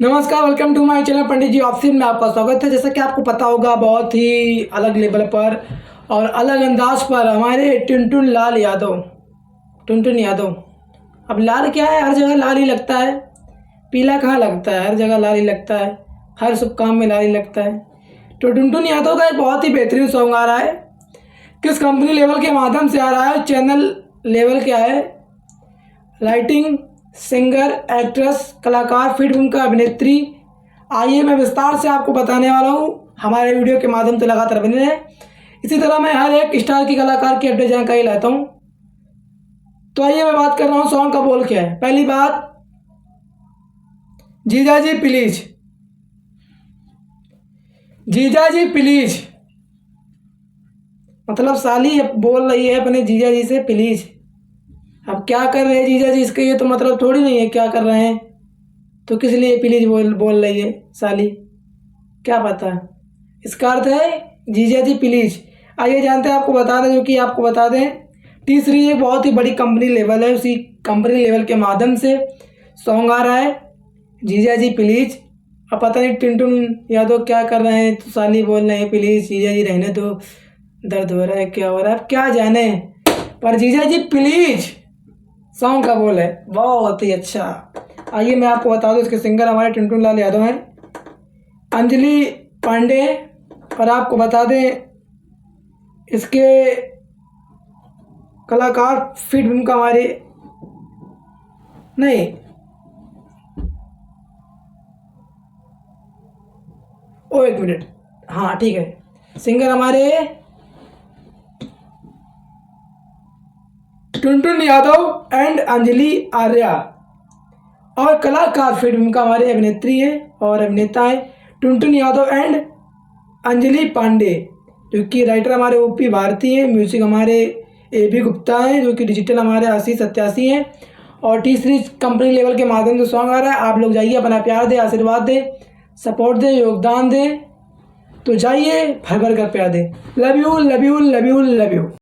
नमस्कार, welcome to my channel Pandit ji office में आपका स्वागत है। जैसा कि आपको पता होगा, बहुत ही अलग लेवल पर और अलग अंदाज पर हमारे टुनटुन यादव। अब लाल क्या है, हर जगह लाल ही लगता है। पीला कहाँ लगता है, हर जगह लाल ही लगता है, हर शुभ काम में लाल ही लगता है। तो टुनटुन यादव का एक बहुत ही बेहतरीन सॉन्ग आ रहा है। किस कंपनी लेवल के माध्यम से आ रहा है, चैनल लेवल क्या है, राइटिंग, सिंगर, एक्ट्रेस, कलाकार, फिल्म का अभिनेत्री, आइए मैं विस्तार से आपको बताने वाला हूँ। हमारे वीडियो के माध्यम से लगातार बने रहें। इसी तरह मैं हर एक स्टार की, कलाकार की अपडेट जानकारी लाता हूँ। तो आइए मैं बात कर रहा हूँ सॉन्ग का बोल क्या है। पहली बात, जीजा जी प्लीज, जीजा जी प्लीज मतलब साली बोल रही है अपने जीजा जी से प्लीज। अब क्या कर रहे हैं जीजा जी, इसके ये तो मतलब थोड़ी नहीं है क्या कर रहे हैं, तो किस लिए प्लीज बोल रही है साली, क्या पता। इसका अर्थ है जीजा जी प्लीज। आइए जानते हैं, आपको बता दें, जो कि आपको बता दें, तीसरी एक बहुत ही बड़ी कंपनी लेवल है, उसी कंपनी लेवल के माध्यम से सॉन्ग आ रहा है, जीजा जी प्लीज। अब पता नहीं टुनटुन यादव क्या कर रहे हैं, तो साली बोल रहे हैं प्लीज, जीजा जी रहने दो, दर्द हो रहा है, क्या हो रहा है, अब क्या जाने, पर जीजा जी प्लीज सॉन्ग का बोल है, बहुत ही अच्छा। आइए मैं आपको बता दूं, इसके सिंगर हमारे टुनटुन लाल यादव हैं, अंजलि पांडे, और आपको बता दें इसके कलाकार फिल्म का हमारे नहीं, ओ एक मिनट, हाँ ठीक है, सिंगर हमारे टुनटुन यादव एंड अंजलि आर्या, और कलाकार फिल्म का हमारे अभिनेत्री है और अभिनेता है टुनटुन यादव एंड अंजलि पांडे, जो कि राइटर हमारे ओपी भारती हैं, म्यूजिक हमारे एबी गुप्ता हैं, जो कि डिजिटल हमारे 8087 हैं, और तीसरी कंपनी लेवल के माध्यम से सॉन्ग आ रहा है। आप लोग जाइए, अपना प्यार दें, आशीर्वाद दें, सपोर्ट दें, योगदान दें, तो जाइए भर भर कर प्यार दें। Love you love you love you love you.